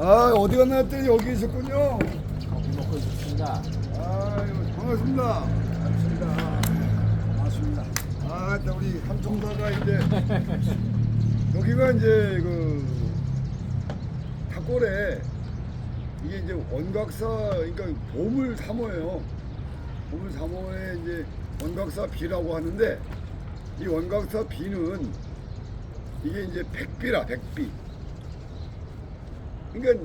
아, 어디 갔나 했더니 여기 있었군요. 커피 먹고 있습니다. 아유, 반갑습니다. 반갑습니다. 고맙습니다. 아, 일단 우리 함청사가 이제 여기가 이제 그 탑골에 이게 이제 원각사, 그러니까 보물 3호예요. 보물 3호에 이제 원각사 비라고 하는데 이 원각사 비는 이게 이제 백비라, 백비. 그러니까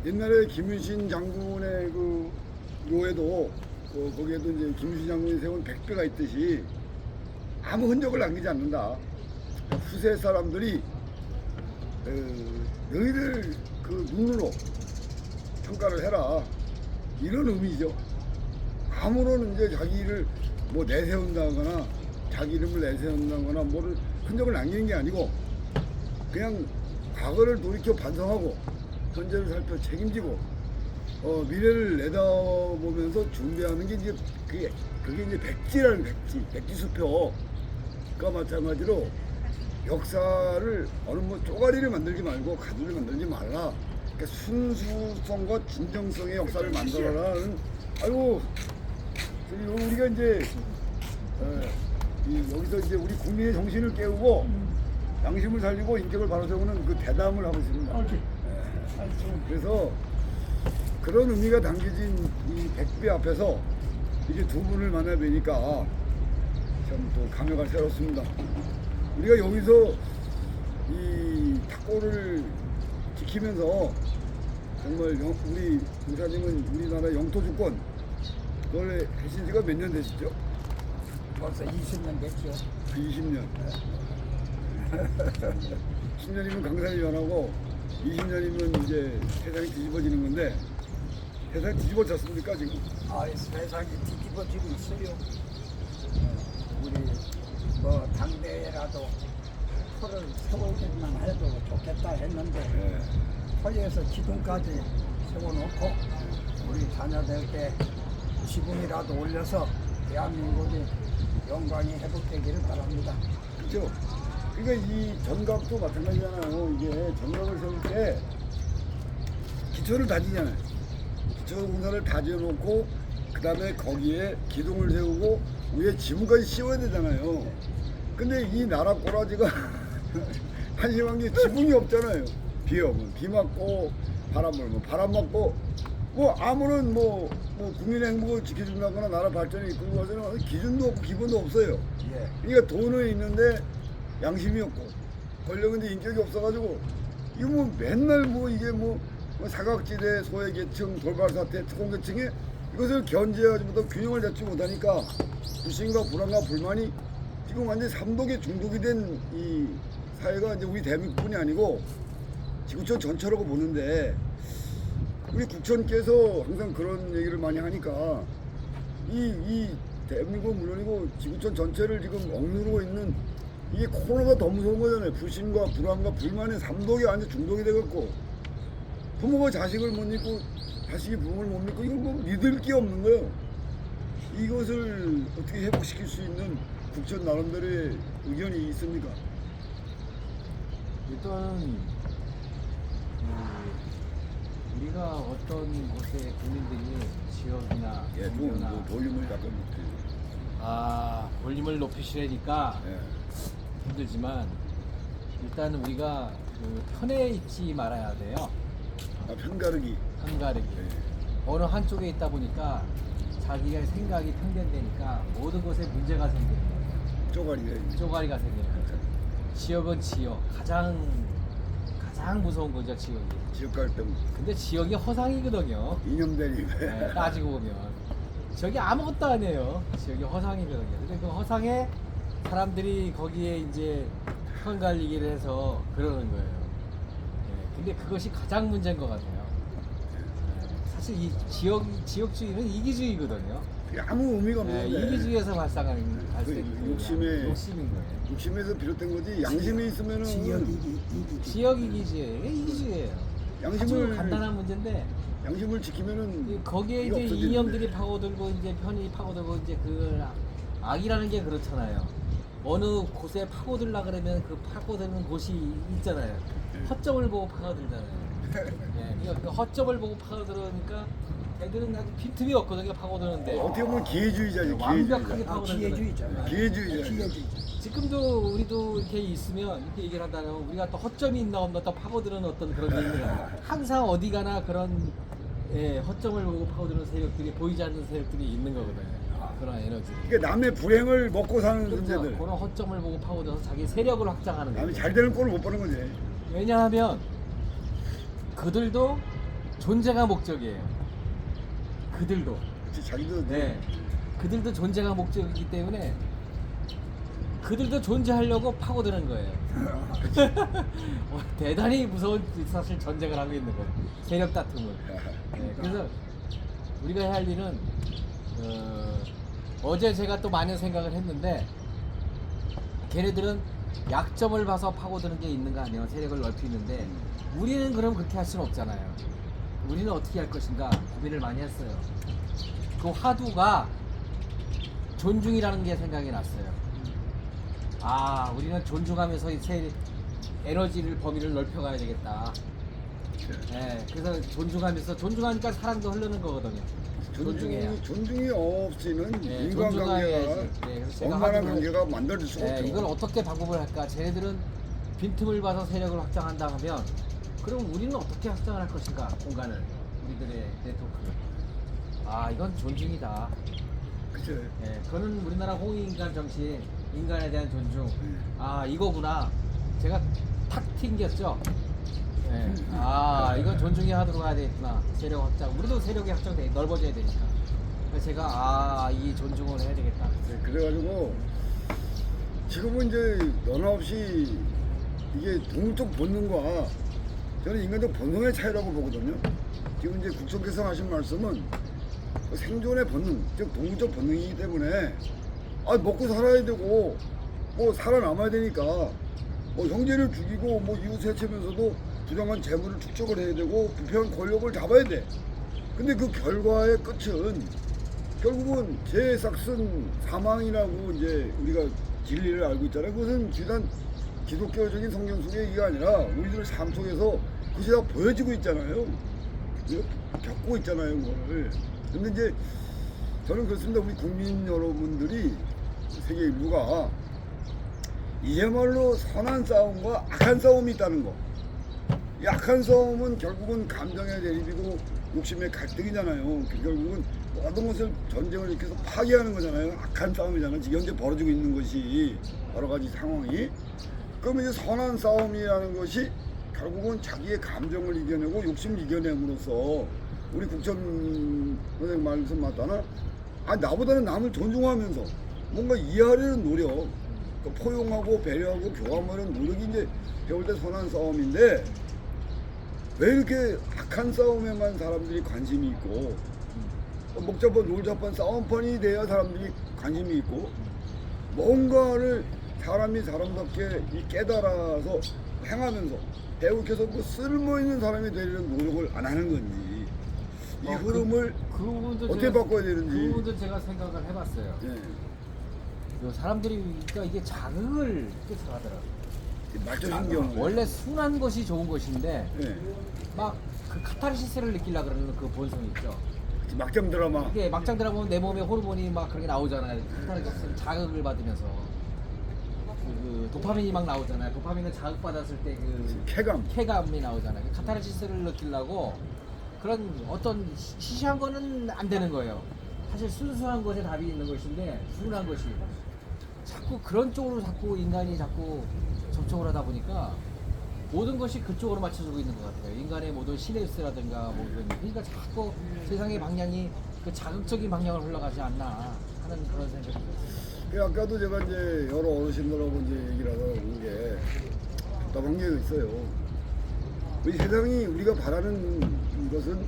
옛날에 김윤신 장군의 그 묘에도 거기에도 이제 김윤신 장군이 세운 백비가 있듯이 아무 흔적을 남기지 않는다. 후세 사람들이 너희들 그 눈으로 평가를 해라, 이런 의미죠. 아무런 이제 자기를 뭐 내세운다거나 자기 이름을 내세운다거나 뭐를 흔적을 남기는 게 아니고 그냥 과거를 돌이켜 반성하고 현재를 살펴 책임지고 미래를 내다보면서 준비하는 게 이제 그게 이제 백지라는 백지수표가 마찬가지로 역사를 어느 뭐 쪼가리를 만들지 말고 가두를 만들지 말라. 그러니까 순수성과 진정성의 역사를 만들어라는. 아이고, 우리가 이제 여기서 이제 우리 국민의 정신을 깨우고 양심을 살리고 인격을 바로 세우는 그 대담을 하고 있습니다. 그래서 그런 의미가 담겨진 이 백비 앞에서 이제 두 분을 만나 뵈니까 참 또 감회가 새롭습니다. 우리가 여기서 이 탁골을 지키면서 정말 우리 의사님은 우리나라 영토 주권 그걸 하신 지가 몇 년 되시죠? 벌써 20년 됐죠. 20년. 10년이면 강산이 변하고 20년이면 이제 세상이 뒤집어지는 건데 세상이 뒤집어졌습니까 지금? 아, 세상이 뒤집어지고 있어요. 우리 뭐 당대라도 터를 세우기만 해도 좋겠다 했는데 네. 터에서 기둥까지 세워놓고 우리 자녀들께 지붕이라도 올려서 대한민국이 영광이 회복되기를 바랍니다. 그렇죠. 그러니까 이 전각도 마찬가지잖아요. 이게 전각을 세울 때 기초를 다지잖아요. 기초 공사를 다져놓고 그 다음에 거기에 기둥을 세우고 위에 지붕까지 씌워야 되잖아요. 근데 이 나라 꼬라지가 한심한 게 지붕이 없잖아요. 비 오면 비 맞고 바람 불면 바람 맞고 뭐 아무런 뭐 국민의 행복을 지켜준다거나 나라 발전이 이끌고 가서는 기준도 없고 기본도 없어요. 예. 그러니까 돈은 있는데 양심이 없고 권력인데 인격이 없어가지고 이거 뭐 맨날 뭐 이게 뭐 사각지대 소외계층 돌발사태 특공계층에 이것을 견제하지 못하고 균형을 잡지 못하니까 불신과 불안과 불만이 지금 완전히 삼독에 중독이 된 이 사회가 이제 우리 대한민국뿐이 아니고 지구촌 전체라고 보는데 우리 국천께서 항상 그런 얘기를 많이 하니까 이 대한민국은 물론이고 지구촌 전체를 지금 억누르고 있는 이게 코로나가 더 무서운 거잖아요. 불신과 불안과 불만의 삼독이 완전 중독이 돼갖고 부모가 자식을 못 믿고 자식이 부모를 못 믿고 이건 뭐 믿을 게 없는 거예요. 이것을 어떻게 회복시킬 수 있는 국천 나름대로의 의견이 있습니까? 일단 우리가 어떤 곳에 국민들이 지역이나 예, 좀 동료나 볼륨을 약간 높여요. 볼륨을 높이시려니까 예. 힘들지만 일단 우리가 그 편에 있지 말아야 돼요. 편가르기. 한가르기. 예. 어느 한쪽에 있다 보니까 자기의 생각이 편견되니까 모든 것에 문제가 생기는 거예요. 쪼가리가. 쪼가리가 생기는 거예요. 지역은 지역. 가장 무서운 거죠, 지역이. 지역 갈등. 근데 지역이 허상이거든요. 이념 대립. 네, 따지고 보면 지역이 아무것도 아니에요. 지역이 허상이거든요. 근데 그 허상에 사람들이 거기에 이제 편갈리기를 해서 그러는 거예요. 네, 근데 그것이 가장 문제인 것 같아요. 네, 사실 이 지역주의는 이기주의거든요. 아무 의미가 네, 없는데. 이기주의에서 발생인 욕심인 거예요. 욕심에서 비롯된 거지. 양심이 있으면은 지역 이기주의예요. 이기주의예요. 아주 양심을 간단한 문제인데 양심을 지키면은 거기에 이게 이제 없어지는데. 이념들이 파고들고 이제 편이 파고들고 이제 그 악이라는 게 그렇잖아요. 어느 곳에 파고들라 그러면 그 파고드는 곳이 있잖아요. 네. 허점을 보고 파고들잖아요. 예, 그 허점을 보고 파고들으니까 애들은 아주 빈틈이 없거든요. 파고드는데 어떻게 보면 기회주의자지. 완벽하게 기회주의자. 파고드는 기회주의잖아. 기회주의자. 기회주의자. 지금도 우리도 이렇게 있으면 이렇게 얘기를 한다면 우리가 또 허점이 있나 없나 또 파고드는 어떤 그런 게 있는 거야. 항상 어디 가나 그런 허점을 보고 파고드는 세력들이 보이지 않는 세력들이 있는 거거든요. 그런 에너지. 그러니까 남의 불행을 먹고 사는 그렇죠. 존재들. 그런 허점을 보고 파고들어서 자기 세력을 확장하는 남이 거예요. 잘 되는 꼴을 못 보는 거지. 왜냐하면 그들도 존재가 목적이에요. 그들도. 그치, 자기도 네. 그들도 존재가 목적이기 때문에 그들도 존재하려고 파고드는 거예요. 대단히 무서운 사실 전쟁을 하고 있는 거예요. 세력 다툼을. 네, 그래서 우리가 해야 할 일은 어제 제가 또 많은 생각을 했는데 걔네들은 약점을 봐서 파고드는 게 있는 거 아니에요. 세력을 넓히는데 우리는 그럼 그렇게 할 수는 없잖아요. 우리는 어떻게 할 것인가 고민을 많이 했어요. 그 화두가 존중이라는 게 생각이 났어요. 아, 우리는 존중하면서 이 에너지를 범위를 넓혀가야 되겠다. 네, 그래서 존중하니까 사랑도 흐르는 거거든요. 존중해야. 존중이 없이는 네, 인간관계가 존중해야지. 네, 그래서 제가 원만한 하기로- 관계가 만들어질 수가 네, 없죠. 이걸 어떻게 방법을 할까? 쟤네들은 빈틈을 봐서 세력을 확장한다 하면 그럼 우리는 어떻게 확장을 할 것인가? 공간을 우리들의 네트워크를. 아, 이건 존중이다. 그치. 예, 그거는 우리나라 홍익인간 정신, 인간에 대한 존중. 네. 아, 이거구나. 제가 탁 튕겼죠. 예. 아, 이건 존중이 하도록 해야 되겠구나. 세력 확장. 우리도 세력이 확장돼 넓어져야 되니까. 그래서 제가 이 존중을 해야 되겠다. 네, 그래가지고 지금은 이제 연화 없이 이게 동물적 본능과 저는 인간적 본능의 차이라고 보거든요. 지금 이제 국정께서 하신 말씀은 그 생존의 본능, 즉 동물적 본능이기 때문에 먹고 살아야 되고 뭐 살아남아야 되니까 뭐 형제를 죽이고 뭐 이웃 해치면서도 부정한 재물을 축적을 해야 되고 부패한 권력을 잡아야 돼. 근데 그 결과의 끝은 결국은 죄의 싹슨 사망이라고 이제 우리가 진리를 알고 있잖아요. 그것은 비단 기독교적인 성경 속의 얘기가 아니라 우리들 삶 속에서 그것이 다 보여지고 있잖아요. 우리가 겪고 있잖아요, 그거를. 근데 이제 저는 그렇습니다. 우리 국민 여러분들이 세계 인류가 이제말로 선한 싸움과 악한 싸움이 있다는 거. 이 악한 싸움은 결국은 감정의 대립이고 욕심의 갈등이잖아요. 결국은 모든 것을 전쟁을 일으켜서 파괴하는 거잖아요. 악한 싸움이잖아요. 지금 현재 벌어지고 있는 것이 여러 가지 상황이. 그러면 이제 선한 싸움이라는 것이 결국은 자기의 감정을 이겨내고 욕심을 이겨냄으로써 우리 국천 선생 말씀 맞다나 나보다는 남을 존중하면서 뭔가 이해하려는 노력, 포용하고 배려하고 교감하는 노력이 이제 배울 때 선한 싸움인데 왜 이렇게 악한 싸움에만 사람들이 관심이 있고 먹자판 놀자판 싸움판이 돼야 사람들이 관심이 있고 뭔가를 사람이 사람답게 깨달아서 행하면서 배우켜서 그 쓸모있는 사람이 되려는 노력을 안 하는 건지 이 흐름을 그 부분도 어떻게 바꿔야 되는지. 그 부분도 제가 생각을 해봤어요. 예. 그 사람들이 그러니까 이게 자극을 쫓아가더라고요. 말초신경 원래 순한 것이 좋은 것인데 예. 막 그 카타르시스를 느끼려 그러는 그 본성이 있죠. 막장 드라마 이게 막장 들어보면 내 몸에 호르몬이 막 그렇게 나오잖아요. 카타르시스 자극을 받으면서 그 도파민이 막 나오잖아요. 도파민은 자극받았을 때 그 쾌감 이 나오잖아요. 카타르시스를 느끼려고 그런 어떤 시시한 거는 안 되는 거예요. 사실 순수한 것에 답이 있는 것인데 순한 것이 자꾸 그런 쪽으로 자꾸 인간이 자꾸 접촉을 하다 보니까 모든 것이 그쪽으로 맞춰주고 있는 것 같아요. 인간의 모든 시냅스라든가 뭐 이런 그러니까 자꾸 세상의 방향이 그 자극적인 방향으로 흘러가지 않나 하는 그런 생각이 들었어요. 그 아까도 제가 이제 여러 어르신들하고 이제 얘기를 하다 보는 게 답답한 게 있어요. 이 세상이 우리가 바라는 것은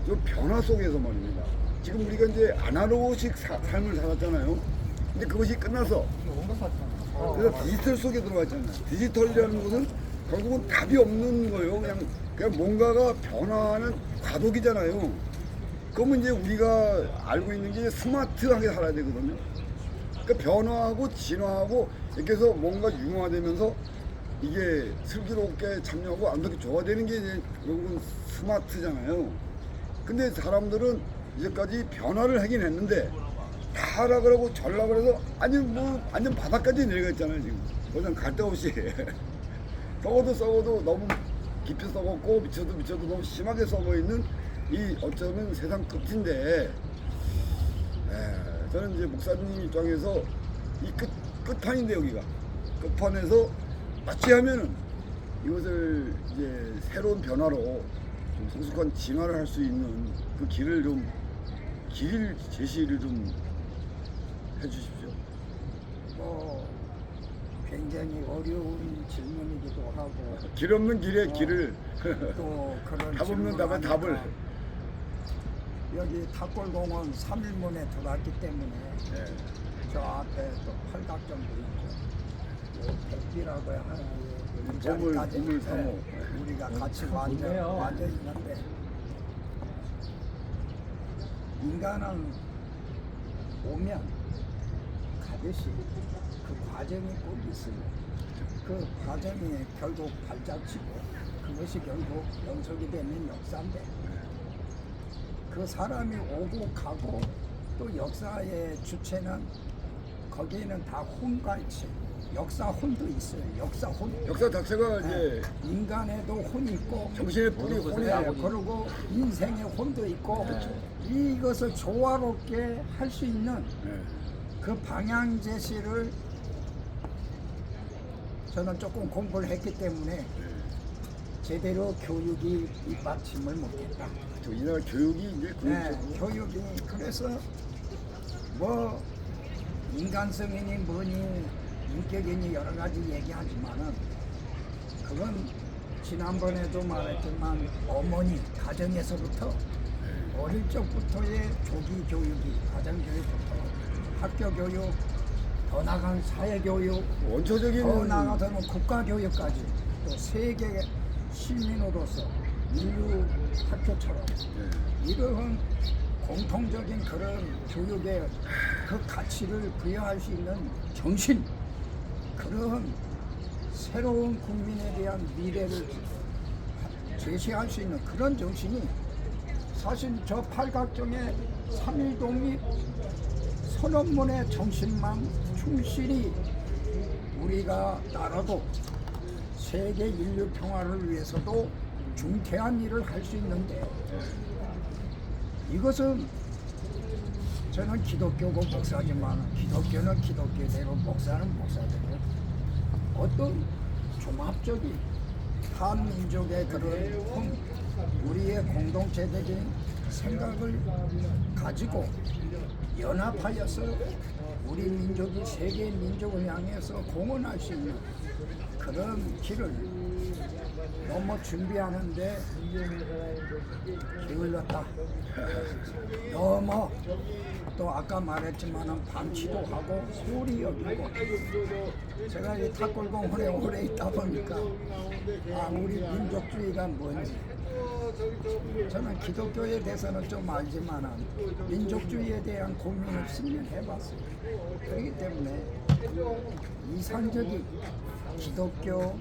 좀 변화 속에서 말입니다. 지금 우리가 이제 아날로그식 삶을 살았잖아요. 근데 그것이 끝나서 그래서 디지털 속에 들어가 있잖아요. 디지털이라는 것은 결국은 답이 없는 거예요. 그냥 뭔가가 변화하는 과도기잖아요. 그러면 이제 우리가 알고 있는 게 스마트하게 살아야 되거든요. 그러니까 변화하고 진화하고 이렇게 해서 뭔가 융화되면서 이게 슬기롭게 참여하고 아무렇게 좋아되는 게 이제 결국은 스마트잖아요. 근데 사람들은 이제까지 변화를 하긴 했는데 다 하라 그러고 절라 그래서 아니 뭐 완전 바닥까지 내려가 있잖아요 지금. 그냥 갈 데 없이 썩어도 너무 깊이 썩었고 미쳐도 너무 심하게 썩어 있는 이 어쩌면 세상 끝인데 저는 이제 목사님 입장에서 이 끝판인데 여기가 끝판에서 마치 하면은 이것을 이제 새로운 변화로 좀 성숙한 진화를 할 수 있는 그 길을 제시를 좀 해주십시오. 뭐 굉장히 어려운 질문이기도 하고 길 없는 길에 길을 또 그런 답 없는 답에 질문하니까 답을. 여기 탑골공원 3일문에 들어왔기 때문에 네. 저 앞에 또 팔각정도 있고 요 백비라고 하는 이 자리까지 보물 사모. 우리가 같이 참 앉아 좋네요. 있는데 인간은 오면 가듯이 그 과정이 꼭 있으면 그 과정이 결국 발자취고 그것이 결국 연속이 되는 역사인데 그 사람이 오고 가고 또 역사의 주체는 거기에는 다 혼갈치 역사 혼도 있어요. 역사 혼. 역사 자체가 이제 인간에도 혼이 있고 정신의 뿌리 혼이 아버지. 그리고 인생의 혼도 있고 그렇죠. 이것을 조화롭게 할 수 있는 네. 그 방향 제시를 저는 조금 공부를 했기 때문에 제대로 교육이 입받침을 못했다. 이 나라 교육이 이제 네, 그렇죠. 교육이 그래서 뭐 인간성이니 뭐니 인격이니 여러 가지 얘기하지만은 그건 지난번에도 말했지만 어머니 가정에서부터 어릴 적부터의 조기 교육이 가정 교육부터 학교 교육 더 나간 사회 교육 원초적인 더 나아가서는 국가 교육까지 또 세계 시민으로서 인류 학교처럼 네. 이러한 공통적인 그런 교육의 그 가치를 부여할 수 있는 정신 그런 새로운 국민에 대한 미래를 제시할 수 있는 그런 정신이 사실 저 팔각정의 3.1 독립 선언문의 정신만 충실히 우리가 따라도 세계 인류 평화를 위해서도 중대한 일을 할 수 있는데 이것은 저는 기독교고 목사지만 기독교는 기독교대로 목사는 목사대로 어떤 종합적인 한민족의 그런 우리의 공동체적인 생각을 가지고 연합하여서 우리 민족이 세계 민족을 향해서 공헌할 수 있는 그런 길을 너무 준비하는데 게을렀다. 너무 또 아까 말했지만은 방치도 하고 소홀히 여기고 제가 이 탑골공원에 오래 있다 보니까 아 우리 민족주의가 뭔지 저는 기독교에 대해서는 좀 알지만은 민족주의에 대한 고민을 10년 해봤어요. 그렇기 때문에 이상적인 기독교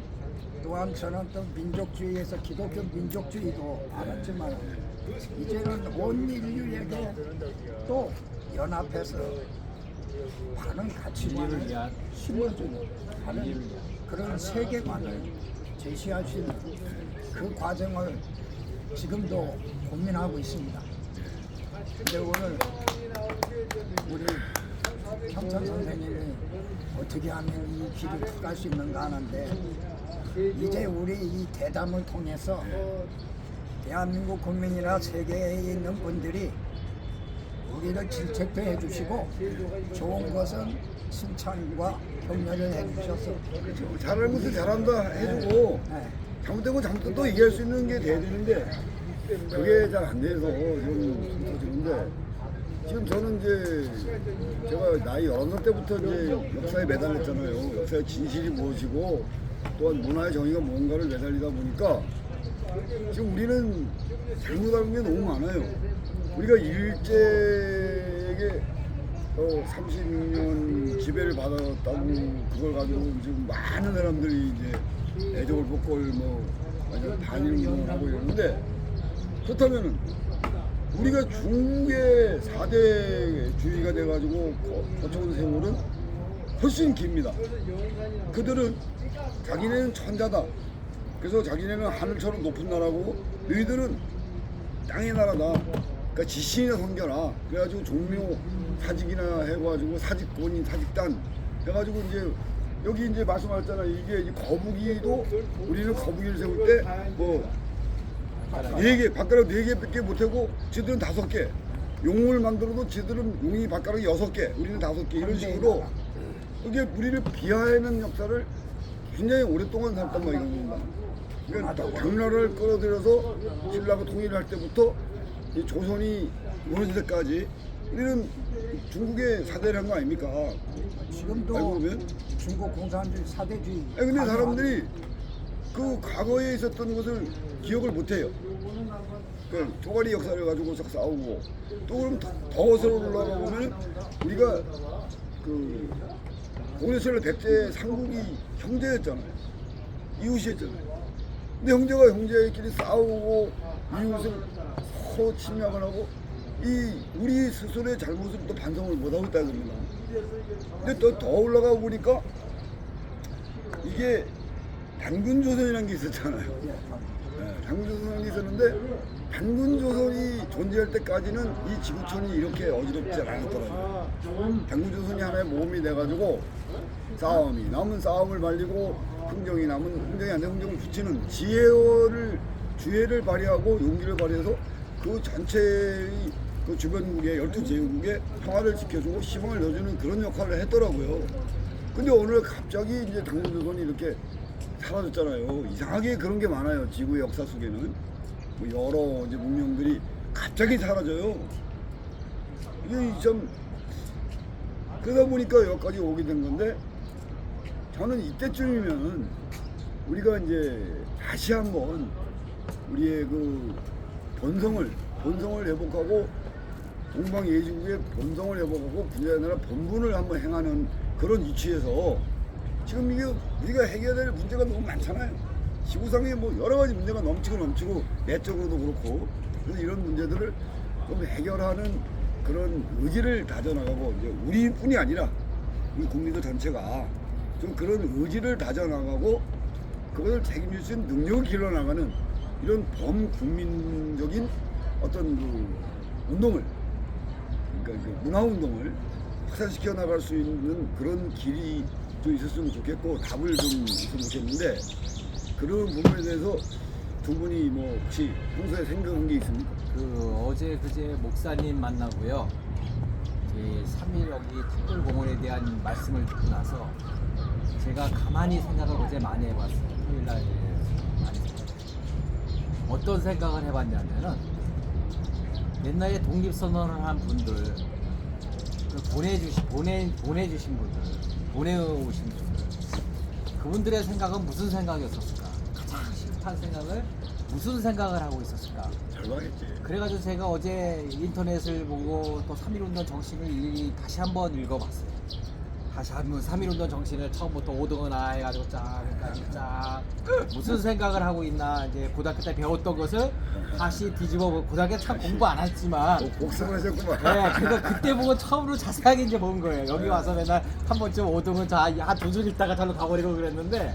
또한 저는 또 민족주의에서 기독교 민족주의도 알았지만 이제는 온 인류에게 또 연합해서 많은 인류를 가치관을 위한 심어주는 하는 그런 세계관을 제시할 수 있는 그 과정을 지금도 고민하고 있습니다. 근데 오늘 우리 평천 선생님이 어떻게 하면 이 길을 통할 수 있는가 하는데 이제 우리 이 대담을 통해서 대한민국 국민이나 세계에 있는 분들이 우리를 질책도 해주시고 좋은 것은 칭찬과 격려를 해주셔서 잘하는 것을 잘한다 해주고 네. 잘못된 건 잘못된 얘기할 수 있는 게 돼야 되는데 그게 잘 안 돼서 좀 터지는데 지금 저는 이제 제가 나이 11살 때부터 이제 역사에 매달렸잖아요. 역사의 진실이 무엇이고 또한 문화의 정의가 뭔가를 매달리다 보니까 지금 우리는 잘못하는 게 너무 많아요. 우리가 일제에게 36년 지배를 받았다고 그걸 가지고 지금 많은 사람들이 이제 애적을 복골 뭐 완전 반일운동을 하고 이러는데 그렇다면은 우리가 중국의 4대 주의가 돼가지고 거쳐온 세월은 훨씬 깁니다. 그들은 자기네는 천자다. 그래서 자기네는 하늘처럼 높은 나라고 너희들은 땅의 나라다. 그러니까 지신이나 섬겨라. 그래가지고 종묘 사직이나 해가지고 사직권인 사직단 해가지고 이제 여기 이제 말씀하셨잖아. 이게 이제 거북이도 우리는 거북이를 세울 때 뭐 4개 발가락 4개밖에 못하고 지들은 5개. 용을 만들어도 지들은 용이 발가락이 6개. 우리는 5개 이런 식으로 이게 우리를 비하하는 역사를 굉장히 오랫동안 살았단 말입니다. 그러니까 당나라를 끌어들여서 신라가 통일을 할 때부터 이 조선이 무너질 때까지 우리는 중국의 사대를 한 거 아닙니까? 지금도 알고 보면. 중국 공산주의 사대주의. 아니, 근데 사람들이 그 과거에 있었던 것을 기억을 못해요. 그 토가리 역사를 가지고 싸우고 또 그럼 더 서로 올라가 보면 우리가 그 공유철 백제 삼국이 형제였잖아요. 이웃이었잖아요. 근데 형제가 형제끼리 싸우고 이웃을 서로 침략을 하고 이 우리 스스로의 잘못을 또 반성을 못하고 있다 그럽니다. 근데 또 더 올라가 보니까 이게 단군조선이라는 게 있었잖아요. 네, 단군조선이 있었는데 단군조선이 존재할 때까지는 이 지구촌이 이렇게 어지럽지 않았더라고요. 단군조선이 하나의 모험이 돼가지고 싸움이 남은 싸움을 말리고 흥정이 남은 흥정이 안 되는 흥정을 붙이는 주혜를 발휘하고 용기를 발휘해서 그 전체의 그 주변국의 12제국의 평화를 지켜주고 희망을 넣어주는 그런 역할을 했더라고요. 근데 오늘 갑자기 이제 단군조선이 이렇게 사라졌잖아요. 이상하게 그런 게 많아요. 지구의 역사 속에는 뭐 여러 이제 문명들이 갑자기 사라져요. 이게 좀 그러다 보니까 여기까지 오게 된 건데 저는 이때쯤이면 우리가 이제 다시 한번 우리의 그 본성을 회복하고 동방예지국의 본성을 회복하고 구자의 나라 본분을 한번 행하는 그런 이치에서 지금 이게 우리가 해결해야 될 문제가 너무 많잖아요. 지구상에 뭐 여러 가지 문제가 넘치고 내적으로도 그렇고 그래서 이런 문제들을 좀 해결하는 그런 의지를 다져나가고 이제 우리뿐이 아니라 우리 국민들 전체가 좀 그런 의지를 다져나가고 그것을 책임질 수 있는 능력을 길러나가는 이런 범국민적인 어떤 그 운동을 그러니까 그 문화운동을 확산시켜 나갈 수 있는 그런 길이 좀 있었으면 좋겠고 답을 좀 있으면 좋겠는데 그런 부분에 대해서 두 분이 뭐 혹시 평소에 생각한 게 있습니까? 어제 그제 목사님 만나고요. 3일 여기 특별공원에 대한 말씀을 듣고 나서 제가 가만히 생각을 어제 많이 해봤어요. 토요일날 많이 생각했어요. 어떤 생각을 해봤냐면은 옛날에 독립선언을 한 분들 보내주신 분들 보내오신 분들 그분들의 생각은 무슨 생각이었을까? 가장 시급한 생각을 무슨 생각을 하고 있었을까? 잘 봐야겠지. 그래가지고 제가 어제 인터넷을 보고 또 3.1운동 정신을 다시 한번 읽어봤어요. 다시 한번 3.1운동 정신을 처음부터 5등이나 해가지고 쫙 무슨 생각을 하고 있나 이제 고등학교 때 배웠던 것을 다시 뒤집어 보고 고등학교 참 공부 안 했지만 복습을 하셨구만. 네, 그러니까 그때 보고 처음으로 자세하게 이제 본 거예요. 여기 와서 맨날 한 번쯤 5등은 한2줄 읽다가 절로 가버리고 그랬는데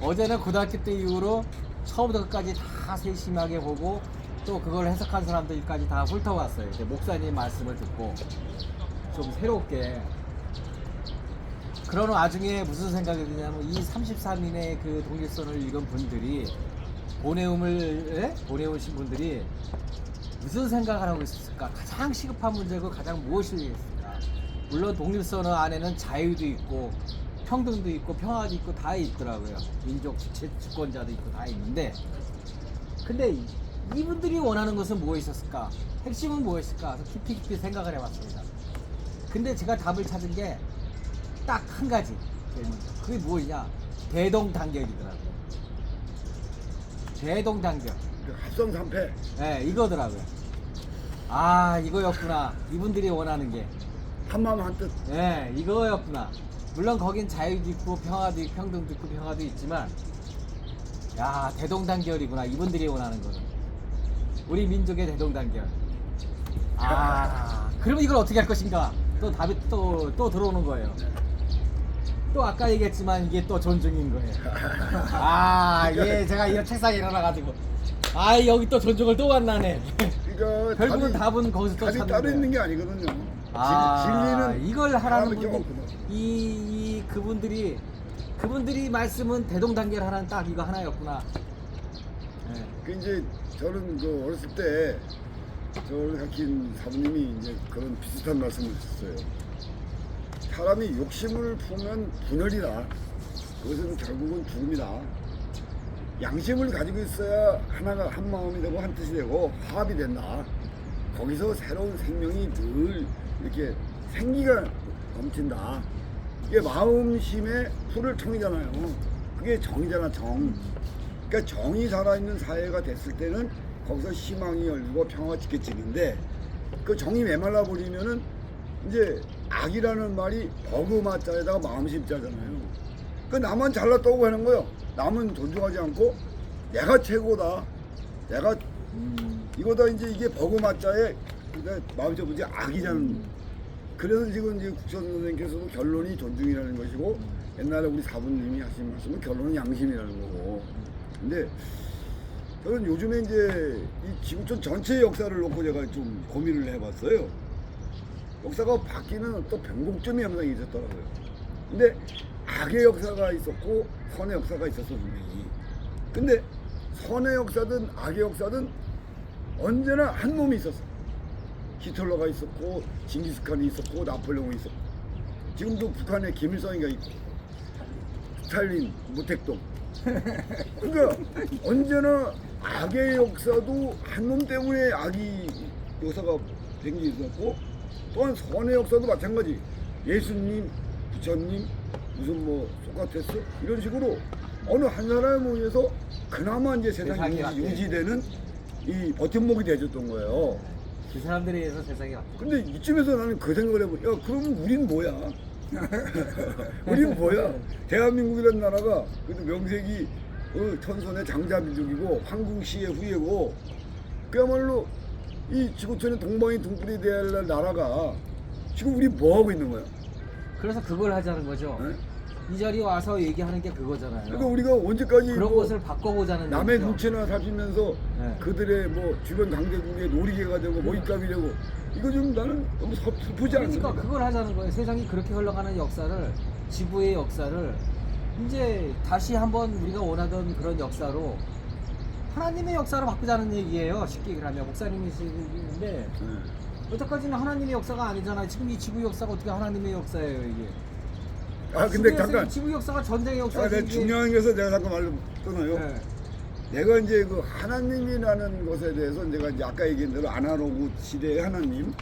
어제는 고등학교 때 이후로 처음부터 끝까지 다 세심하게 보고 또 그걸 해석한 사람들까지 다 훑어봤어요. 이제 목사님 말씀을 듣고 좀 새롭게 그런 와중에 무슨 생각이 드냐면 이 33인의 그 독립선을 읽은 분들이 보내오신 분들이 무슨 생각을 하고 있었을까? 가장 시급한 문제고 가장 무엇이겠을까? 물론 독립선언 안에는 자유도 있고 평등도 있고 평화도 있고 다 있더라고요. 민족 주권자도 있고 다 있는데 근데 이분들이 원하는 것은 무엇이었을까? 핵심은 무엇일까? 그래서 깊이 생각을 해봤습니다. 근데 제가 답을 찾은 게 딱 한 가지. 그게 뭐냐? 대동단결이더라고요. 대동단결. 합성산패. 네, 이거더라고요. 아, 이거였구나. 이분들이 원하는 게. 한마음 한뜻. 네, 이거였구나. 물론 거긴 자유도 있고 평화도 있고 평등도 있고 평화도 있지만 야, 대동단결이구나. 이분들이 원하는 거는. 우리 민족의 대동단결. 아, 그러면 이걸 어떻게 할 것인가? 또 답이 또 들어오는 거예요. 또 아까 얘기했지만 이게 또 존중인 거예요. 아, 예, 제가 이런 책상에 일어나가지고. 아, 여기 또 존중을 또 만나네. 그러니까 결국은 답은 거기서 또 답이 찾는 따로 있는 거예요. 게 아니거든요. 아, 진리는 이걸 하라는 사람에게 분들, 없거든. 이 그분들이 말씀은 대동단결 하나는 딱 이거 하나였구나. 예. 그 이제 저는 그 어렸을 때 저를 가르친 사부님이 이제 그런 비슷한 말씀을 하셨어요. 사람이 욕심을 품으면 분열이다. 그것은 결국은 죽음이다. 양심을 가지고 있어야 하나가 한 마음이 되고 한 뜻이 되고 화합이 된다. 거기서 새로운 생명이 늘 이렇게 생기가 넘친다. 이게 마음심의 풀을 통이잖아요. 그게 정이잖아, 정. 그러니까 정이 살아있는 사회가 됐을 때는 거기서 희망이 열리고 평화가 지켜지는데 그 정이 메말라 버리면은 이제 악이라는 말이 버그마자에다가 마음심자잖아요. 그 나만 잘났다고 하는 거예요. 남은 존중하지 않고 내가 최고다. 내가 이거다 이제 이게 버그마자에 마음심 뭐지 악이잖아요. 그래서 지금 이제 국선 선생님께서도 결론이 존중이라는 것이고 옛날에 우리 사부님이 하신 말씀은 결론은 양심이라는 거고. 근데 저는 요즘에 이제 이 지구촌 전체 역사를 놓고 제가 좀 고민을 해봤어요. 역사가 바뀌는 또 변곡점이 항상 있었더라고요. 근데 악의 역사가 있었고 선의 역사가 있었어 분명히. 근데 선의 역사든 악의 역사든 언제나 한 놈이 있었어. 히틀러가 있었고 징기스칸이 있었고 나폴레옹이 있었고 지금도 북한에 김일성이가 있고 스탈린, 무택동. 그러니까 언제나 악의 역사도 한 놈 때문에 악이 역사가 된 게 있었고 또한 선의 역사도 마찬가지. 예수님, 부처님, 무슨 뭐 소크라테스 이런 식으로 어느 한 사람에 의해서 그나마 이제 세상이 세상이 유지되는 이 버팀목이 되어줬던 거예요. 그 사람들에 의해서 세상이 왔다. 근데 이쯤에서 나는 그 생각을 해보. 야, 그러면 우린 뭐야? 우린 뭐야? 대한민국이라는 나라가 그래도 명색이 천선의 장자민족이고 황궁시의 후예고 그야말로 이 지구촌의 동방이 등불이 되어야 할 나라가 지금 우리 뭐 하고 있는 거야? 그래서 그걸 하자는 거죠. 네? 이 자리에 와서 얘기하는 게 그거잖아요. 그러니까 우리가 언제까지 그런 뭐 것을 바꿔보자는 남의 얘기죠. 눈치나 살피면서 네. 그들의 뭐 주변 강대국의 놀이개가 되고 모잇감이 되고 이거 좀 나는 너무 슬프지 않습니까? 그러니까 그걸 하자는 거예요. 세상이 그렇게 흘러가는 역사를, 지구의 역사를 이제 다시 한번 우리가 원하던 그런 역사로 하나님의 역사로 바꾸자는 얘기예요. 쉽게 얘기하면 목사님이시는데 네. 여태까지는 하나님의 역사가 아니잖아요. 지금 이 지구 역사가 어떻게 하나님의 역사예요, 이게? 아 근데 지구에서 잠깐 이 지구 역사가 전쟁의 역사지. 내가 중요한 것에서 내가 잠깐 말을 끊어요. 네. 내가 이제 그 하나님이라는 것에 대해서 내가 이제 아까 얘기한 대로 아날로그 시대의 하나님,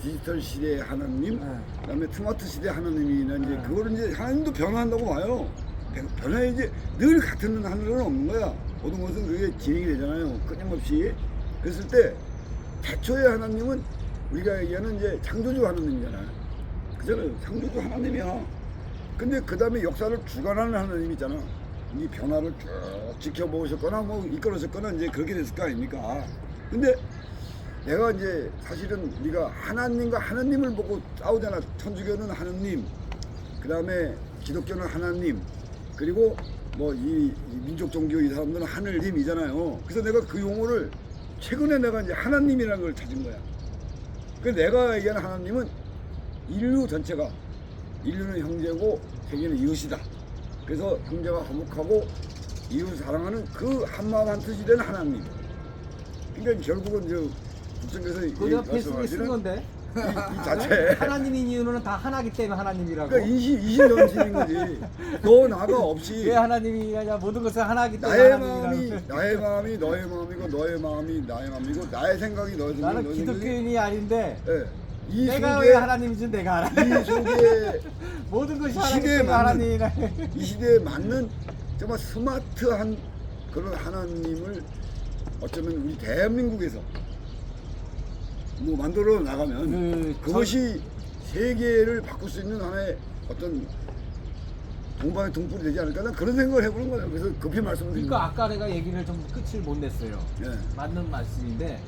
디지털 시대의 하나님, 네. 그다음에 스마트 시대의 하나님이나 이제 네. 그거를 이제 하나님도 변화한다고 봐요. 변화이지 늘 같은 하늘은 없는 거야. 모든 것은 그게 진행이 되잖아요. 끊임없이. 그랬을 때 태초의 하나님은 우리가 얘기하는 이제 창조주 하나님이잖아요. 그잖아요. 창조주 하나님이야. 근데 그 다음에 역사를 주관하는 하나님 있잖아. 이 변화를 쭉 지켜보셨거나 뭐 이끌으셨거나 이제 그렇게 됐을 거 아닙니까? 근데 내가 이제 사실은 우리가 하나님과 하나님을 보고 싸우잖아. 천주교는 하나님, 그 다음에 기독교는 하나님, 그리고 뭐 이 민족 종교 이 사람들은 하늘님이잖아요. 그래서 내가 그 용어를 최근에 내가 이제 하나님이라는 걸 찾은 거야. 그 내가 얘기하는 하나님은 인류 전체가 인류는 형제고 세계는 이웃이다. 그래서 형제가 화목하고 이웃을 사랑하는 그 한마음 한뜻이 된 하나님. 그러니까 결국은 저 국정에서 그거 내가 페이스북에 쓴 건데. 이 자체. 하나님인 이유는 다 하나기 때문에 하나님이라고. 그러니까 이신전심인 거지. 너 나가 없이 왜 하나님이냐? 모든 것은 하나기 때문에 나의 마음이 너의 마음이고 너의 마음이 나의 마음이고 나의 생각이 너의 생각이 나는 너의 기독교인이 아닌데 예. 이 내가 속에 왜 하나님인지 내가 알아. 이 속에 모든 것이 이 하나기 시대에 때문에 맞는 하나님이라. 이 시대에 맞는 정말 스마트한 그런 하나님을 어쩌면 우리 대한민국에서 뭐 만들어 나가면 그것이 세계를 바꿀 수 있는 하나의 어떤 공방에 등불이 되지 않을까? 난 그런 생각을 해보는 거예요. 그래서 급히 말씀을 드립니다. 그러니까 아까 내가 얘기를 좀 끝을 못 냈어요. 예. 맞는 말씀인데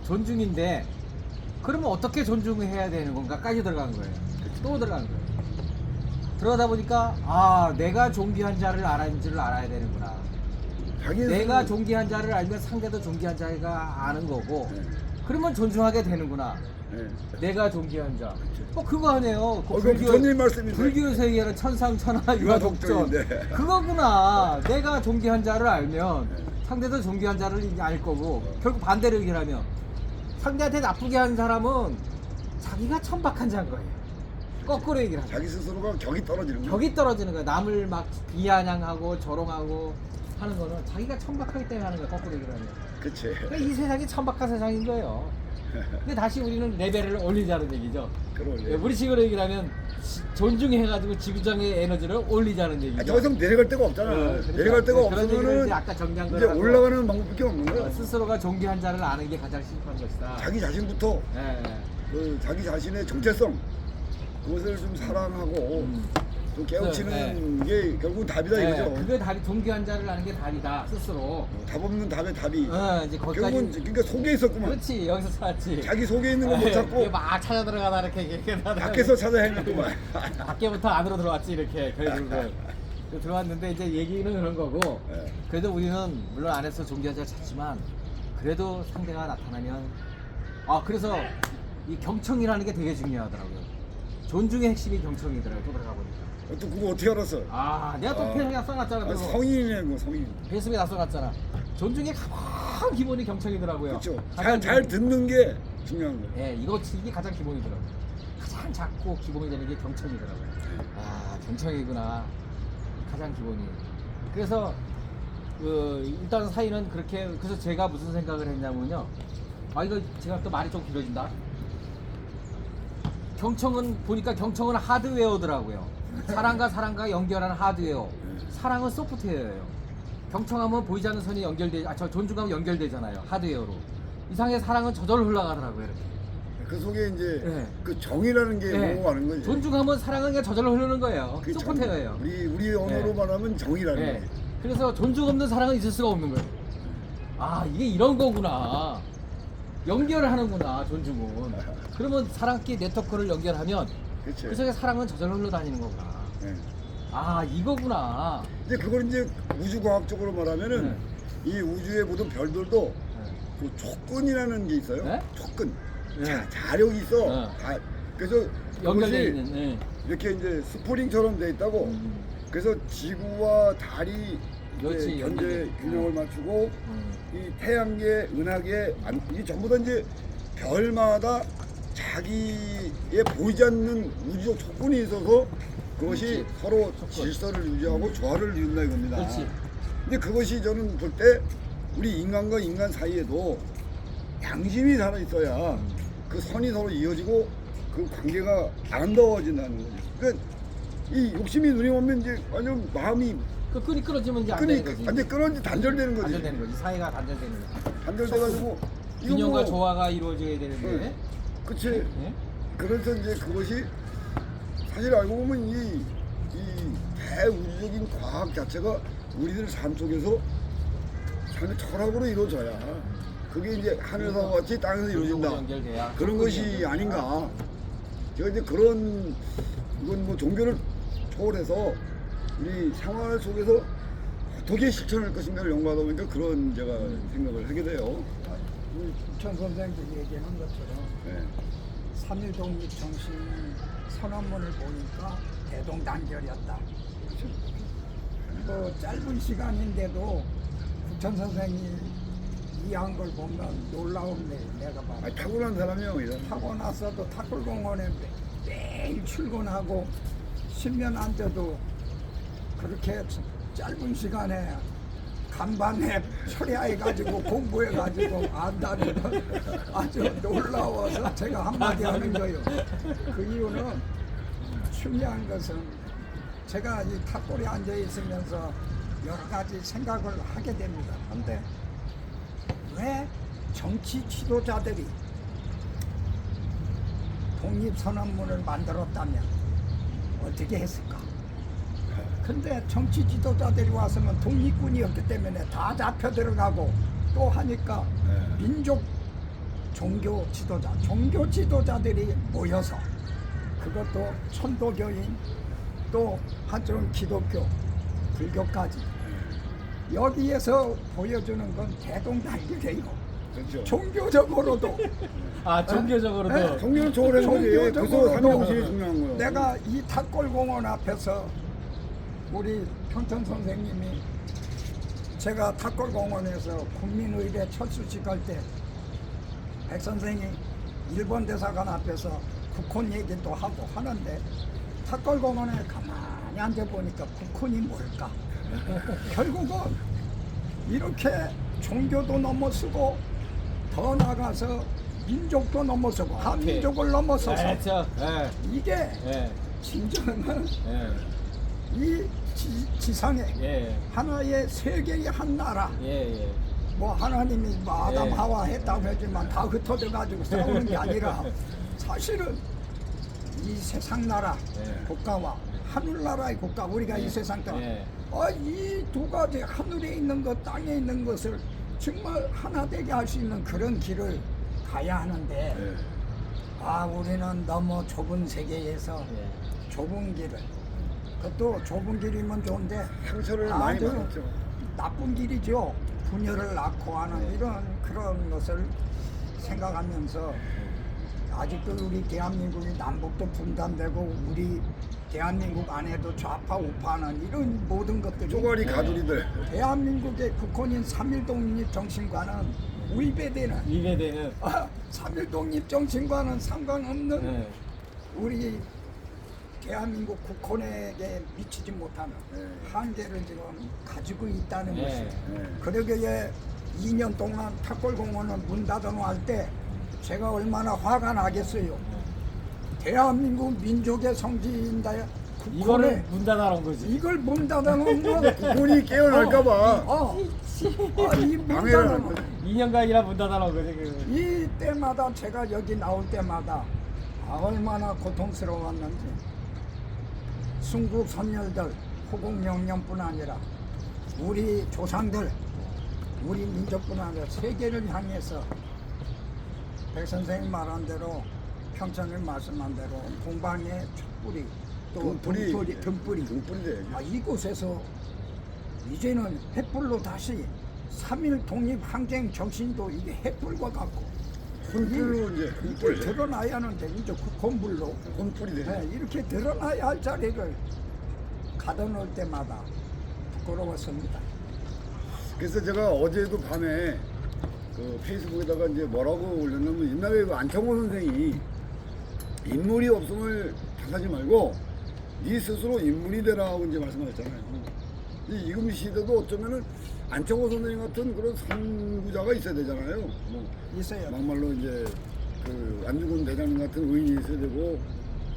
존중인데 그러면 어떻게 존중해야 되는 건가까지 들어간 거예요. 또 들어간 거예요. 들어가다 보니까 아 내가 존귀한 자를 알아야 되는구나. 자기 내가 존귀한 자를 알면 상대도 존귀한 자가 아는 거고 예. 그러면 존중하게 되는구나. 예. 내가 존귀한 자. 그거 아니에요. 그 그건 부처님 말씀인데. 불교에서 얘기하는 천상천하 유아독존. 유아독존인데. 그거구나. 내가 존귀한 자를 알면 네. 상대도 존귀한 자를 이제 알 거고 결국 반대로 얘기하면 상대한테 나쁘게 한 사람은 자기가 천박한 자인 거예요. 거꾸로 얘기를 하죠. 자기 스스로가 격이 떨어지는 거예요. 격이 떨어지는 거예요. 남을 막 비아냥하고 조롱하고 하는 거는 자기가 천박하기 때문에 하는 거예요. 거꾸로 얘기를 하면. 그치. 그러니까 이 세상이 천박한 세상인 거예요. 근데 다시 우리는 레벨을 올리자는 얘기죠. 그러네. 우리식으로 얘기를 하면 존중해가지고 지구장의 에너지를 올리자는 얘기죠. 더 이상 내려갈 데가 없잖아. 그러니까 내려갈 데가 그런 얘기를 없으면은 이제 아까 정리한 이제 거라고 올라가는 방법밖에 없는 거야. 스스로가 존귀한 자를 아는 게 가장 심각한 것이다. 자기 자신부터 예, 예. 그 자기 자신의 정체성 그것을 좀 사랑하고 좀 깨우치는 게 결국은 답이다 예, 이거죠. 그게 답이 존귀한 자를 아는 게 답이다 스스로. 답 없는 답의 답이. 이제 거기까지. 결국은 그러니까 속에 있었구만. 그렇지 여기서 찾았지. 자기 속에 있는 거 못 이게 찾고 막 찾아 들어가다 이렇게 밖에서 찾아 헤맸구만. 밖에부터 안으로 들어왔지 이렇게 결국은 들어왔는데 이제 얘기는 그런 거고 예. 그래도 우리는 물론 안에서 존귀한 자를 찾지만 그래도 상대가 나타나면 그래서 이 경청이라는 게 되게 중요하더라고요. 존중의 핵심이 경청이더라고요. 또 들어가 보니까. 또 그거 어떻게 알았어? 내가 또 페이스북에 써놨잖아. 아, 그거. 성인이네 뭐 성인. 페이스북에 다 써놨잖아. 존중의 가장 기본이 경청이더라고요. 그렇죠. 가장 잘 기본. 듣는 게 중요한 거예요. 예, 이게 가장 기본이더라고요. 가장 작고 기본이 되는 게 경청이더라고요. 경청이구나. 가장 기본이. 그래서 일단 사이는 그렇게 그래서 제가 무슨 생각을 했냐면요. 이거 제가 또 말이 좀 길어진다. 경청은 하드웨어더라고요. 사랑과 연결하는 하드웨어. 사랑은 소프트웨어예요. 경청하면 보이지 않는 선이 존중하면 연결되잖아요. 하드웨어로. 이상의 사랑은 저절로 흘러가더라고요. 이렇게. 그 속에 이제 네. 그 정이라는 게 네. 뭐하는 거지. 존중하면 사랑은 그냥 저절로 흐르는 거예요. 그 소프트웨어예요. 우리 언어로 네. 말하면 정이라는 네. 거지. 그래서 존중 없는 사랑은 있을 수가 없는 거예요. 이게 이런 거구나. 연결을 하는구나, 존중은. 그러면 사랑끼리 네트워크를 연결하면 그치. 그 속에 사랑은 저절로 흘러다니는 거구나. 네. 이거구나. 이제 그걸 이제 우주과학적으로 말하면은 이 우주의 모든 별들도 그 촉근이라는 게 있어요. 네? 촉근. 네. 자력이 있어. 네. 그래서 연결되어 그것이 있는. 이렇게 이제 스프링처럼 돼 있다고. 그래서 지구와 달이 그렇지, 이제 현재 연결돼. 균형을 맞추고 이 태양계, 은하계 이게 전부 다 이제 별마다 자기의 보이지 않는 우주적 촉근이 있어서 그것이 그렇지. 서로 촉근. 질서를 유지하고 조화를 이룬다 이겁니다. 그렇지. 근데 그것이 저는 볼 때 우리 인간과 인간 사이에도 양심이 살아 있어야 그 선이 서로 이어지고 그 관계가 아름다워진다는 거죠. 그러니까 이 욕심이 눈에 오면 이제 완전 마음이 그 끈이 끊어지면 이제 안 되는 거지. 완전 끊어지 단절되는 거지. 단절되는 거지. 사이가 단절되는 거지. 단절돼가지고 이거 균형과 뭐 조화가 이루어져야 되는데. 네. 그치. 네? 그래서 이제 그것이 사실 알고 보면 이 대우주적인 과학 자체가 우리들 삶 속에서 삶의 철학으로 이루어져야 그게 이제 하늘과 같이 땅에서 이루어진다. 연결돼야 그런 것이 아닌가. 제가 이제 그런 이건 뭐 종교를 초월해서 우리 생활 속에서 어떻게 실천할 것인가를 연구하다 보니까 그런 제가 생각을 하게 돼요. 우리 부천 선생도 얘기한 것처럼 네. 삼일독립 정신 선언문을 보니까 대동단결이었다. 뭐 짧은 시간인데도 부천 선생이 이해한 걸 보면 놀라운데 내가 봐. 타고난 사람이요. 이런. 타고났어도 탁골공원에 매일 출근하고 쉬면 안 돼도 그렇게 짧은 시간에 간밤에 처리해가지고 공부해가지고 안다는 건 아주 놀라워서 제가 한마디 하는 거예요. 그 이유는 중요한 것은 제가 이 탁골에 앉아 있으면서 여러 가지 생각을 하게 됩니다. 근데 왜 정치 지도자들이 독립선언문을 만들었다면 어떻게 했을까? 근데 정치 지도자들이 와서는 독립군이었기 때문에 다 잡혀 들어가고 또 하니까 네. 민족 종교 지도자들이 모여서 그것도 천도교인 또 한쪽은 기독교, 불교까지 여기에서 보여주는 건 대동단결이에요. 그렇죠. 종교적으로도 아 종교적으로도 네. 종교는 좋은 거지. 그래서 종교적으로도 삼명신이 중요한 거예요. 내가 이 탑골공원 앞에서 우리 평천 선생님이 제가 탑골공원에서 국민의례 철수식 할 때 백 선생이 일본 대사관 앞에서 국혼 얘기도 하고 하는데 탑골공원에 가만히 앉아보니까 국혼이 뭘까? 결국은 이렇게 종교도 넘어서고 더 나가서 민족도 넘어서고 한민족을 넘어서서 그렇죠. 예. 이게 예. 진정은 예. 이 지상에 예. 하나의 세계의 한 나라 예. 예. 뭐 하나님이 뭐 아담 예. 하와 했다고 하지만 다 흩어져 가지고 싸우는 게 아니라 사실은 이 세상 나라 예. 국가와 하늘나라의 국가 우리가 예. 이 세상 땅 예. 이 두 가지 하늘에 있는 것 땅에 있는 것을 정말 하나 되게 할 수 있는 그런 길을 가야 하는데 네. 우리는 너무 좁은 세계에서 예. 좁은 길을 그것도 좁은 길이면 좋은데 상처를 많이 아주 받았죠. 나쁜 길이죠. 분열을 낳고 하는 네. 이런 그런 것을 생각하면서 아직도 우리 대한민국이 남북도 분단되고 우리 대한민국 안에도 좌파 우파는 이런 모든 것들이 쪼가리 가두리들. 대한민국의 국헌인 3.1 독립정신과는 위배되는 위배되는 3.1 독립정신과는 상관없는 예. 우리 대한민국 국헌에게 미치지 못하는 네. 한계를 지금 가지고 있다는 네. 것이 네. 그러기에 2년 동안 탑골공원을 문 닫아놓을 때 제가 얼마나 화가 나겠어요. 대한민국 민족의 성지인데 이거를 문 닫아놓은 거지. 이걸 문 닫아놓으면 군이 깨어날까봐 이문 방해를 하는 닫아놓으면 거죠. 2년간이나 문 닫아놓은 거지. 그. 이 때마다 제가 여기 나올 때마다 얼마나 고통스러웠는지 순국 선열들 호국영령뿐 아니라 우리 조상들 우리 민족뿐 아니라 세계를 향해서 백 선생님 말한 대로 평천님 말씀한 대로 동방의 촛불이 또 등불이 등불이 돼야죠. 이곳에서 이제는 횃불로 다시 3.1 독립항쟁 정신도 이게 횃불과 같고 혼불로 이제 이게 혼불. 드러나야 하는데 이제 국헌불로 혼불이 돼. 이렇게 드러나야 할 자리를 가둬놓을 때마다 부끄러웠습니다. 그래서 제가 어제도 밤에 그 페이스북에다가 이제 뭐라고 올렸냐면 옛날에 그 안창호 선생이 인물이 없음을 탓하지 말고 네 스스로 인물이 되라고 이제 말씀하셨잖아요. 이 지금 시대도 어쩌면은 안창호 선생님 같은 그런 선구자가 있어야 되잖아요. 뭐 있어요. 막말로 이제 그 안중근 대장님 같은 의인이 있어야 되고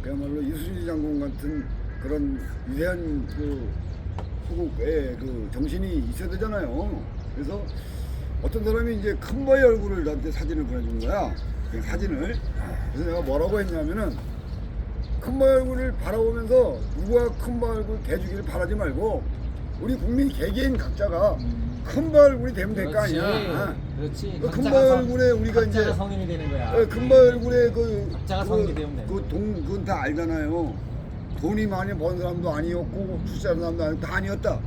그야말로 이수지 장군 같은 그런 위대한 그 후국의 그 정신이 있어야 되잖아요. 그래서 어떤 사람이 이제 큰바의 얼굴을 나한테 사진을 보내준 거야. 그 사진을. 그래서 내가 뭐라고 했냐면은 큰바의 얼굴을 바라보면서 누가 큰바의 얼굴 대주기를 바라지 말고 우리 국민 개개인 각자가 큰바의 얼굴이 되면 될 거 아니야. 그렇지. 그 큰바의 얼굴에 우리가 각자가 이제 성인이 되는 거야. 큰바의 얼굴에 각자가 성인이 되면 되는 거야. 그건 다 알잖아요. 돈이 많이 번 사람도 아니었고 출세하는 사람도 아니고 다 아니었다.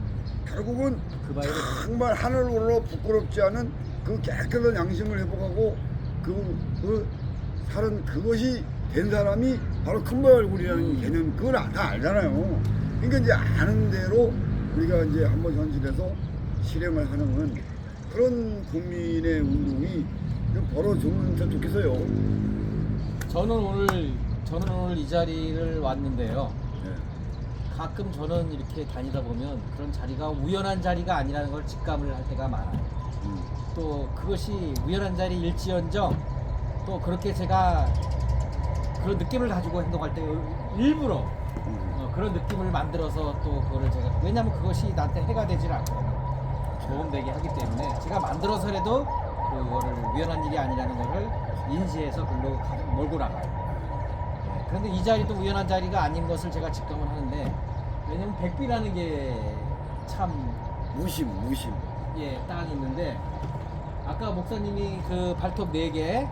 결국은 그 바위를 정말 하늘 올라 부끄럽지 않은 그 깨끗한 양심을 회복하고 그 살은 그것이 된 사람이 바로 큰바의 얼굴이라는 개념 그걸 다 알잖아요. 그러니까 이제 아는 대로 우리가 이제 한번 현실에서 실행을 하는 그런 국민의 운동이 좀 벌어지면 참 좋겠어요. 저는 오늘 이 자리를 왔는데요. 네. 가끔 저는 이렇게 다니다 보면 그런 자리가 우연한 자리가 아니라는 걸 직감을 할 때가 많아요. 또 그것이 우연한 자리일지언정 또 그렇게 제가 그런 느낌을 가지고 행동할 때 일부러 그런 느낌을 만들어서 또 그거를 제가 왜냐하면 그것이 나한테 해가 되질 않거든요. 도움되게 하기 때문에 제가 만들어서라도 그거를 우연한 일이 아니라는 거를 인지해서 글로 몰고 나가요. 그런데 이 자리도 우연한 자리가 아닌 것을 제가 직감을 하는데 왜냐면 백비라는 게 참 무심. 예, 딱 있는데 아까 목사님이 그 발톱 4개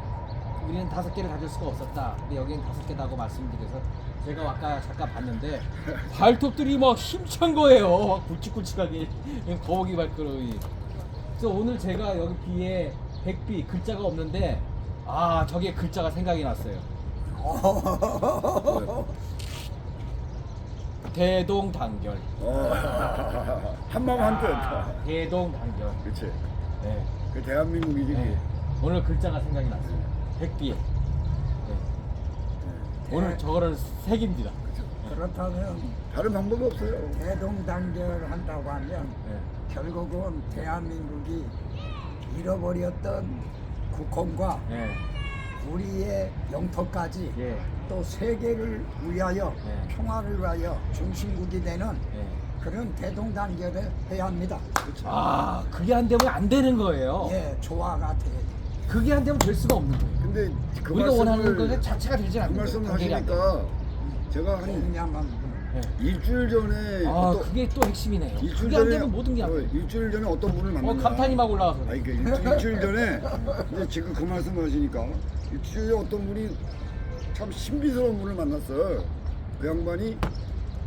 우리는 5개를 가질 수가 없었다. 근데 여기는 5개다고 말씀드려서 제가 아까 잠깐 봤는데 발톱들이 막 힘찬 거예요. 막 굵직굵직하게 거북이 발걸음이. 그래서 오늘 제가 여기 비에 백비 글자가 없는데 아 저게 글자가 생각이 났어요. 대동단결. 한마음 한뜻. 대동단결. 그렇지. 네. 그 대한민국이지. 네. 오늘 글자가 생각이 났어요. 백비에. 네. 오늘 저거는 색입니다. 그렇다면 다른 방법이 없어요. 대동단결 한다고 하면 네. 결국은 대한민국이 잃어버렸던 국권과 네. 우리의 영토까지 예. 또 세계를 위하여 네. 평화를 위하여 중심국이 되는 네. 그런 대동단결을 해야 합니다. 아, 그게 안 되면 안 되는 거예요. 예, 조화가 돼야 돼. 그게 안 되면 될 수가 없는 거예요. 근데 그 우리가 원하는 말씀을 것 자체가 되지 그 않는 거예요. 말씀 단결이 안 돼요. 하시니까 제가 한 왜냐하면 네. 일주일 전에 아, 어떤- 그게 또 핵심이네요. 일주일 그게 안 전에 되면 모든 게 안 돼요. 일주일 전에 어떤 분을 만났냐. 감탄이 막 올라와서. 아니 그 일주일 전에 이제 지금 그 말씀하시니까 일주일 전에 어떤 분이 참 신비스러운 분을 만났어요. 그 양반이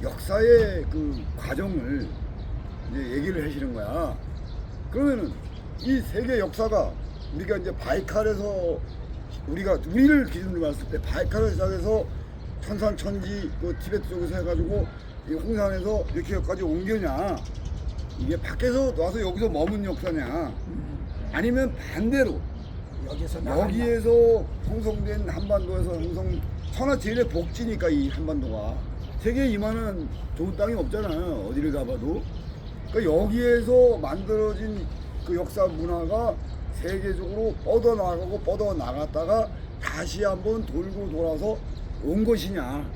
역사의 그 과정을 이제 얘기를 하시는 거야. 그러면은 이 세계 역사가 우리가 이제 바이칼에서 우리를 기준으로 봤을 때 바이칼을 시작해서 천산천지 그 티베트 쪽에서 해가지고 이 홍산에서 이렇게 여기까지 옮겨냐, 이게 밖에서 와서 여기서 머문 역사냐, 아니면 반대로 여기서 나간다. 여기에서 형성된 한반도에서 천하 제일의 복지니까 이 한반도가 세계에 이만한 좋은 땅이 없잖아요. 어디를 가봐도. 그러니까 여기에서 만들어진 그 역사 문화가 세계적으로 뻗어나갔다가 다시 한번 돌고 돌아서 온 것이냐,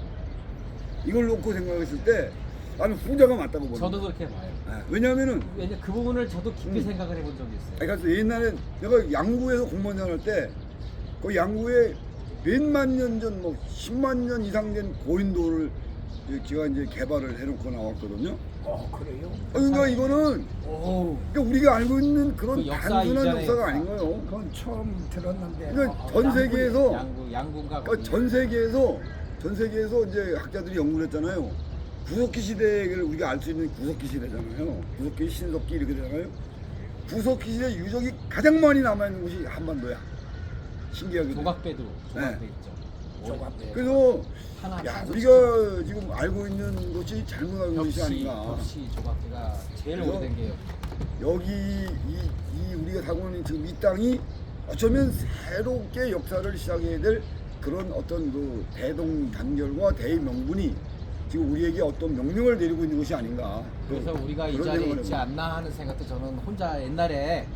이걸 놓고 생각했을 때 나는 후자가 맞다고 봅니다. 저도 그렇게 봐요. 왜냐하면은 왜냐 그 부분을 저도 깊이 생각을 해본 적이 있어요. 그러니까 옛날에 내가 양구에서 공무원을 할 때 그 양구에 몇만 년 전, 뭐 10만 년 이상 된 고인돌을 제가 이제 개발을 해놓고 나왔거든요. 그래요? 그러니까 이거는 오. 그러니까 우리가 알고 있는 그런 그 역사 단순한 이전의 역사가 역사. 아닌 거예요. 그건 처음 들었는데. 그러니까 전 세계에서 양군가 그러니까 전 세계에서 이제 학자들이 연구를 했잖아요. 구석기 시대를 우리가 알 수 있는 구석기 시대잖아요. 구석기, 신석기 이렇게 되잖아요. 구석기 시대 유적이 가장 많이 남아 있는 곳이 한반도야. 신기하게. 조각배도 조각배 네. 있죠. 조각배. 그래서 하나 야, 한석 우리가 지금 알고 있는 것이 잘못 알고 있는 것이 아닌가. 벽시 조각배가 제일 그래서 오래된 게요. 여기 이 우리가 살고 있는 지금 이 땅이 어쩌면 새롭게 역사를 시작해야 될 그런 어떤 그 대동단결과 대의명분이 지금 우리에게 어떤 명령을 내리고 있는 것이 아닌가. 그래서 우리가 이 그런 자리에 생각을 있지 해봅니다. 않나 하는 생각도 저는 혼자 옛날에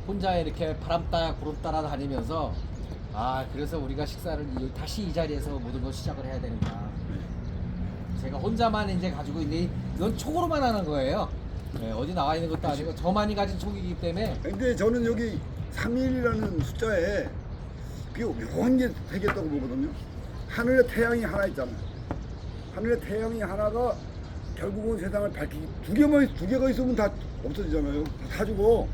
혼자 이렇게 바람 따 구름 따라 다니면서 아 그래서 우리가 식사를 다시 이 자리에서 모든 걸 시작을 해야 되는가. 제가 혼자만 이제 가지고 있는데 이건 촉으로만 하는 거예요. 네, 어디 나와 있는 것도 아니고 저만이 가진 촉이기 때문에 근데 저는 여기 3일이라는 숫자에 그게 묘한 게 되겠다고 보거든요. 하늘에 태양이 하나 있잖아요. 하늘에 태양이 하나가 결국은 세상을 밝히기 두 개가 있으면 다 없어지잖아요. 다 죽어.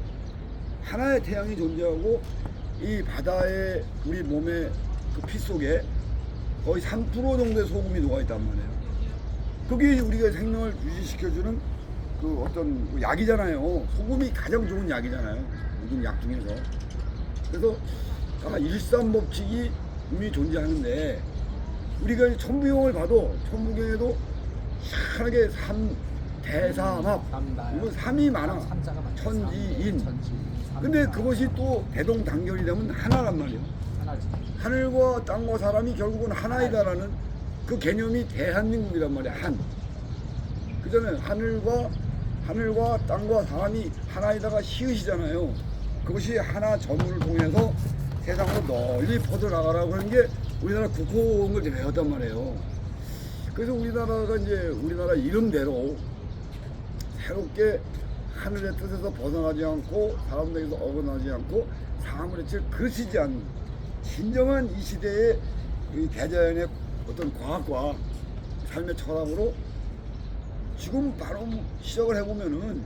하나의 태양이 존재하고 이 바다에 우리 몸의 그 피 속에 거의 3% 정도의 소금이 녹아 있단 말이에요. 그게 우리가 생명을 유지시켜주는 그 어떤 그 약이잖아요. 소금이 가장 좋은 약이잖아요. 모든 약 중에서. 그래서 아마 일삼법칙이 분명히 존재하는데 우리가 천부경을 봐도 천부경에도 희한하게 대삼합 이거 삼이 많아. 삼자가 많죠. 천지인. 천지인. 근데 그것이 또 대동단결이 되면 하나란 말이에요. 하나지. 하늘과 땅과 사람이 결국은 하나이다라는 그 개념이 대한민국이란 말이야. 한. 그잖아요. 하늘과 땅과 사람이 하나이다가 히읗이잖아요. 그것이 하나 전문을 통해서 세상으로 널리 퍼져나가라고 하는 게 우리나라 국호를 배웠단 말이에요. 그래서 우리나라가 이제 우리나라 이름대로 새롭게 하늘의 뜻에서 벗어나지 않고 사람들에게서 어긋나지 않고 사람을 그르치지 않는 진정한 이 시대의 이 대자연의 어떤 과학과 삶의 철학으로 지금 바로 시작을 해보면은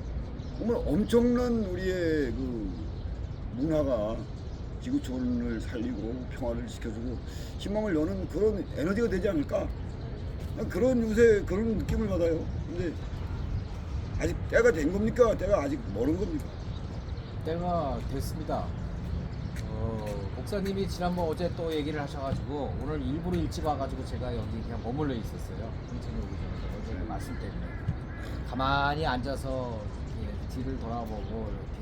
정말 엄청난 우리의 그 문화가 지구촌을 살리고 평화를 지켜주고 희망을 여는 그런 에너지가 되지 않을까? 난 그런 요새 그런 느낌을 받아요. 근데 아직 때가 된 겁니까? 때가 아직 멀은 겁니까? 때가 됐습니다. 목사님이 지난번 어제 또 얘기를 하셔가지고 오늘 일부러 일찍 와가지고 제가 여기 그냥 머물러 있었어요. 천천히 오기 전에 어제 그 말씀 때문에 가만히 앉아서 이렇게 뒤를 돌아보고 이렇게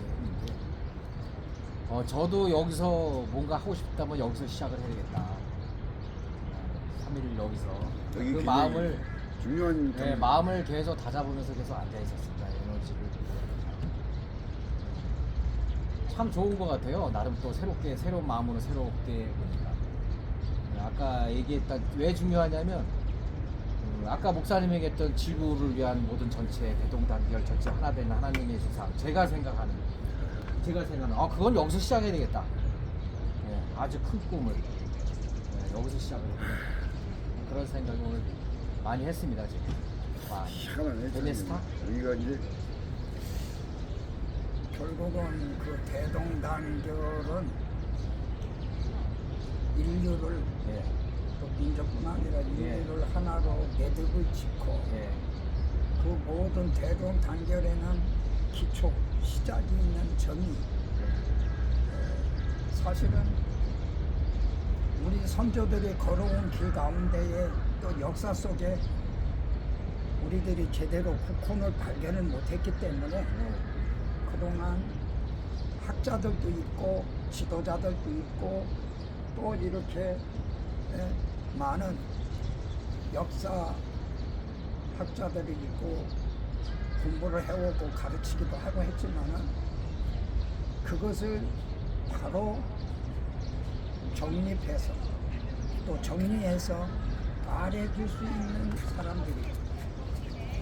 했는데 저도 여기서 뭔가 하고 싶다면 여기서 시작을 해야 되겠다. 3일 여기서 여기 그 굉장히 마음을 중요한 네, 마음을 계속 다잡으면서 계속 앉아 있었습니다. 에너지를 참 좋은 것 같아요. 나름 또 새롭게 새로운 마음으로 새롭게 보니까 아까 얘기했던 왜 중요하냐면 아까 목사님이 얘기했던 지구를 위한 모든 전체 대동단결 전체 하나 되는 하나님의 주상 제가 생각하는 그건 여기서 시작해야 되겠다. 네, 아주 큰 꿈을 여기서 시작을 해야 되겠다. 그런 생각을 오늘 많이 했습니다. 지금 희한하네. 베네스타? 여기가 이제 결국은 그 대동단결은 인류를 예, 또 민족뿐 아니라 인류를 하나로 매듭을 짓고 예, 그 모든 대동단결에는 기초 시작이 있는 점이 사실은 우리 선조들이 걸어온 길 가운데에 또 역사 속에 우리들이 제대로 국혼을 발견을 못했기 때문에 그동안 학자들도 있고 지도자들도 있고 또 이렇게 많은 역사 학자들이 있고 공부를 해오고 가르치기도 하고 했지만은 그것을 바로 정립해서 또 정리해서 말해줄 수 있는 사람들이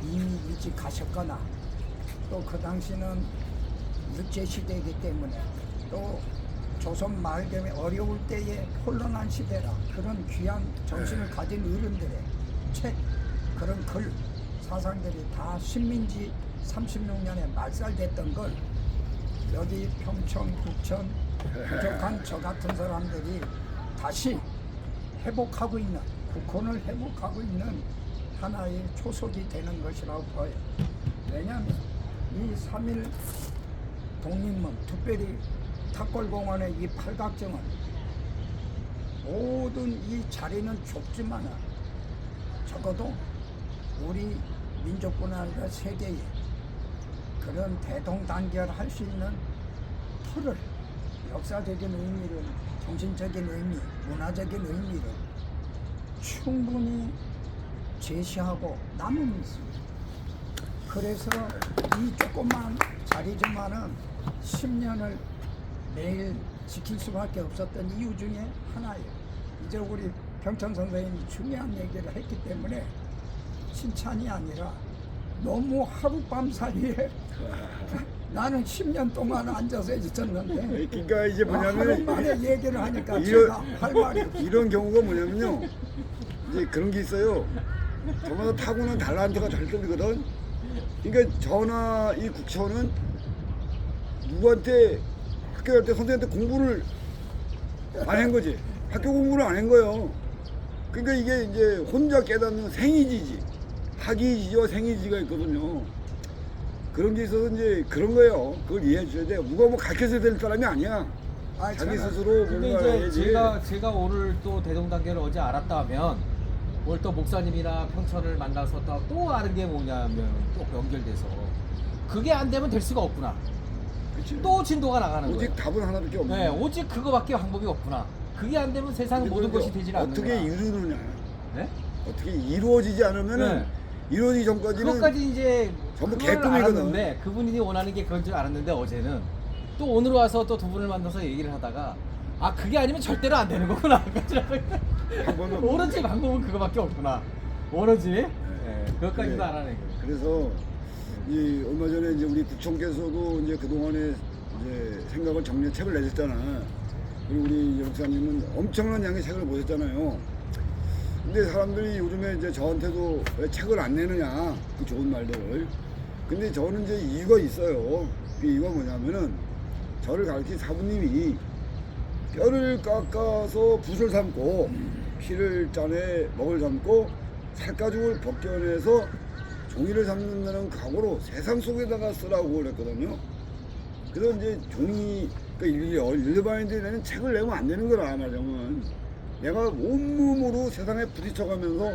이미 일찍 가셨거나 또 그 당시는 육제시대이기 때문에 또 조선 말경에 어려울 때에 혼란한 시대라 그런 귀한 정신을 가진 어른들의 책 그런 글 사상들이 다 식민지 36년에 말살됐던 걸 여기 평촌, 구천 부족한 저 같은 사람들이 다시 회복하고 있는 국혼을 회복하고 있는 하나의 초석이 되는 것이라고 보여요. 왜냐하면 이 3.1 독립문 특별히 탑골공원의 이 팔각정은 모든 이 자리는 좁지만 적어도 우리 민족뿐 아니라 세계에 그런 대동단결할 수 있는 틀을 역사적인 의미를 정신적인 의미, 문화적인 의미를 충분히 제시하고 남음이 있습니다. 그래서 이 조그만 자리지만은 10년을 매일 지킬 수밖에 없었던 이유 중에 하나예요. 이제 우리 병천 선생님이 중요한 얘기를 했기 때문에 칭찬이 아니라 너무 하룻밤 사이에 나는 10년 동안 앉아서 있었는데 그러니까 이제 하루 뭐냐면 만에 얘기를 하니까 이런- 제가 할 말이 없어요. 이런 경우가 뭐냐면요. 이제 그런 게 있어요. 저마다 타고난 달란트가 절대거든. 그러니까 저나 이 국천은 누구한테 학교 갈 때 선생님한테 공부를 안 한 거지. 학교 공부를 안 한 거예요. 그러니까 이게 이제 혼자 깨닫는 생이지지. 학이지와 생이지가 있거든요. 그런 게 있어서 이제 그런 거예요. 그걸 이해해 줘야 돼요. 누가 뭐 가르쳐줘야 될 사람이 아니야. 아, 자기 저는 스스로 근데 뭔가 이제 해야지. 제가 오늘 또 대동단계를 어제 알았다면 오늘 또 목사님이나 평천을 만나서 또 아는 게 뭐냐면 또 연결돼서 그게 안 되면 될 수가 없구나. 그치? 또 진도가 나가는 오직 거예요. 답은 하나밖에 없는 네, 거야. 오직 그거밖에 방법이 없구나. 그게 안 되면 세상 그리고 모든 이제 것이 되질 않는 어떻게 거야. 이루느냐. 네? 어떻게 이루어지지 않으면은 네. 이루어지기 전까지는 그것까지 이제 전부 그걸 개꿈이거든. 알았는데 그분이 원하는 게 그런 줄 알았는데 어제는 또 오늘 와서 또 두 분을 만나서 얘기를 하다가 아 그게 아니면 절대로 안 되는 거구나. 방법은 없네. 오로지 방법은 그거밖에 없구나. 오로지 그것까지도 그래. 알아낸 거예요. 그래서 이 얼마 전에 이제 우리 구청께서도 이제 그동안에 이제 생각을 정리해 책을 내셨잖아. 그리고 우리 역사님은 엄청난 양의 책을 보셨잖아요. 근데 사람들이 요즘에 이제 저한테도 왜 책을 안 내느냐 그 좋은 말들을. 근데 저는 이제 이유가 있어요. 그 이유가 뭐냐면은 저를 가르친 사부님이 뼈를 깎아서 붓을 삶고 피를 짜내 먹을 삶고 살가죽을 벗겨내서 종이를 삶는다는 각오로 세상 속에다가 쓰라고 그랬거든요. 그래서 이제 종이 그러니까 일반인들이 책을 내면 안 되는 거라 말하자면 내가 온몸으로 세상에 부딪혀가면서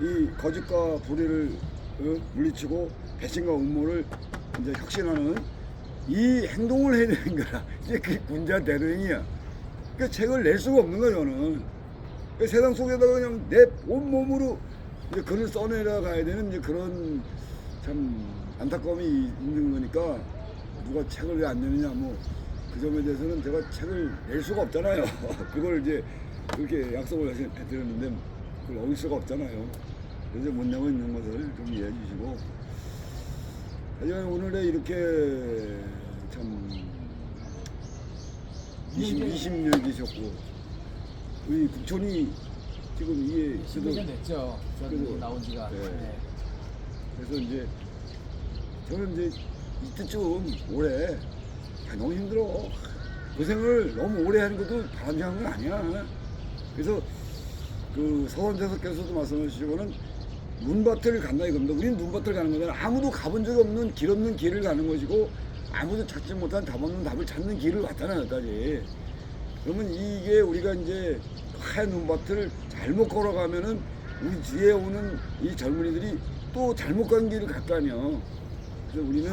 이 거짓과 불의를 물리치고 배신과 음모를 이제 혁신하는 이 행동을 해야 되는 거라. 이제 그게 군자 대로행이야. 그 책을 낼 수가 없는 거야 저는. 그 세상 속에다가 그냥 내 온몸으로 이제 글을 써내려 가야 되는 이제 그런 참 안타까움이 있는 거니까 누가 책을 왜 안 내느냐 뭐 그 점에 대해서는 제가 책을 낼 수가 없잖아요. 그걸 이제 그렇게 약속을 해드렸는데 그걸 어길 수가 없잖아요. 그래서 못 내고 있는 것을 좀 이해해 주시고 하여간 오늘에 이렇게 참 20년 계셨고 우리 국촌이 지금 이게 10년 됐죠. 그래도- 저는 나온 지가. 네. 네. 그래서 이제 저는 이제 이때쯤 올해 너무 힘들어. 고생을 너무 오래 하는 것도 바람직한 건 아니야. 그래서 그 서원재석께서도 말씀하시지만은 눈밭을 간다 이겁니다. 우리는 눈밭을 가는 거잖아. 아무도 가본 적이 없는 길 없는 길을 가는 것이고 아무도 찾지 못한 답 없는 답을 찾는 길을 왔잖아요, 여기까지. 그러면 이게 우리가 이제 하얀 눈밭을 잘못 걸어가면은 우리 뒤에 오는 이 젊은이들이 또 잘못 간 길을 갈 거 아니야. 그래서 우리는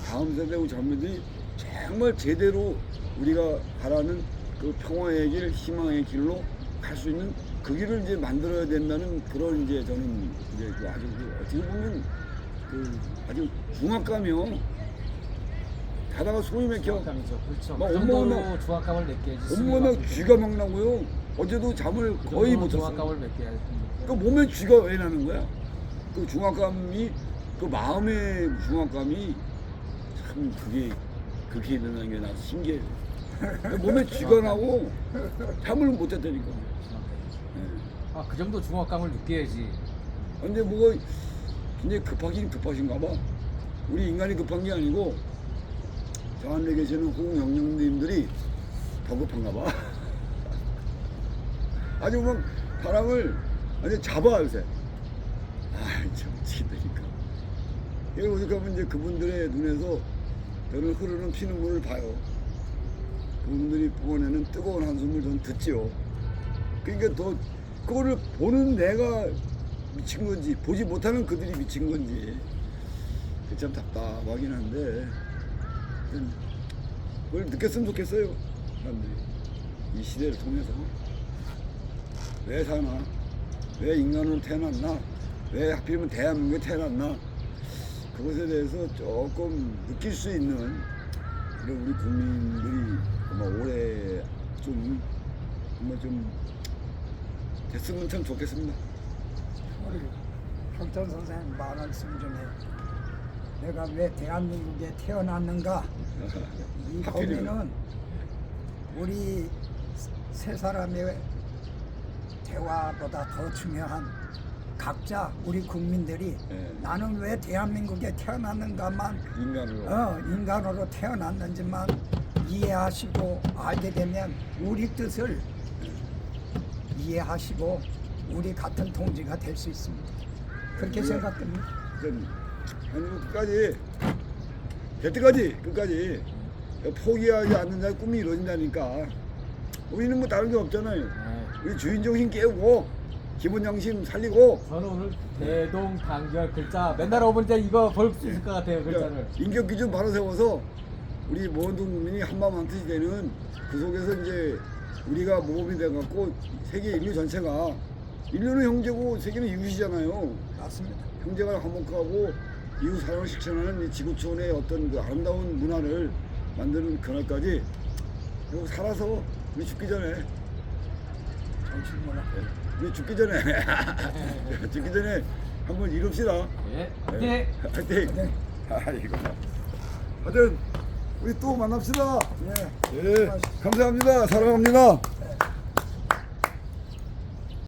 다음 세대 우리 젊은이들이 정말 제대로 우리가 바라는 그 평화의 길, 희망의 길로 갈 수 있는 그 길을 이제 만들어야 된다는 그런 이제 저는 이제 그 아주 그 어떻게 보면 그 아주 중압감이요. 가다가 소리 막혀. 중압감이죠. 그렇죠. 막 그 정도로 온몸에 중압감을 느껴야지. 온몸에 쥐가 막 나고요. 어제도 잠을 거의 못 잤어요. 중압감을 느껴야지. 그 몸에 쥐가 왜 나는 거야? 그 중압감이 그 마음의 중압감이 참 그게 일어나는 게 나도 신기해요. 몸에 쥐가 나고 잠을 못 잤다니까. 아, 그 정도 중압감을 느껴야지. 근데 뭐가 굉장히 급하긴 급하신가 봐. 우리 인간이 급한 게 아니고 저 하늘에 계시는 호국 형님들이 더 급한가 봐. 아주 막 바람을 아주 잡아 요새. 참 미치겠다니까. 여기 오죽하면 이제 그분들의 눈에서 저는 흐르는 피눈물을 봐요. 그분들이 뿜어내는 뜨거운 한숨을 전 듣지요. 그러니까 더 그거를 보는 내가 미친 건지 보지 못하는 그들이 미친 건지 참 답답하긴 한데 그걸 느꼈으면 좋겠어요. 사람들이 이 시대를 통해서 왜 사나, 왜 인간으로 태어났나, 왜 하필이면 대한민국에 태어났나, 그것에 대해서 조금 느낄 수 있는 그런 우리 국민들이 아마 올해 좀 정말 좀 됐으면 참 좋겠습니다. 우리 혁전 선생님 말씀 중에 내가 왜 대한민국에 태어났는가 이 하필이면. 고민은 우리 세 사람의 대화보다 더 중요한 각자 우리 국민들이 네. 나는 왜 대한민국에 태어났는가만 인간으로 태어났는지만 이해하시고 알게 되면 우리 뜻을 이해하시고 우리 같은 동지가 될 수 있습니다. 그렇게 네. 생각됩니다. 아니 뭐 끝까지 될 때까지 끝까지 포기하지 않는 자의 꿈이 이루어진다니까. 우리는 뭐 다른 게 없잖아요. 네. 우리 주인정신 깨우고 기본 양심 살리고 저는 오늘 대동단결 글자 맨날 오면 이제 이거 볼 수 있을 것 같아요, 글자를. 인격 기준 바로 세워서 우리 모든 국민이 한마음 한뜻이 되는 그 속에서 이제 우리가 모범이 돼갖고 세계 인류 전체가 인류는 형제고 세계는 이웃이잖아요. 맞습니다. 형제가 화목하고 이웃 사랑을 실천하는 이 지구촌의 어떤 그 아름다운 문화를 만드는 그날까지 그리고 살아서 우리 죽기 전에 정신문화. 우리 죽기 전에 죽기 전에 한번 이룹시다. 예. 네. 네. 화이팅. 아이고. 하여튼 우리 또 만납시다. 예. 예. 감사합니다. 사랑합니다.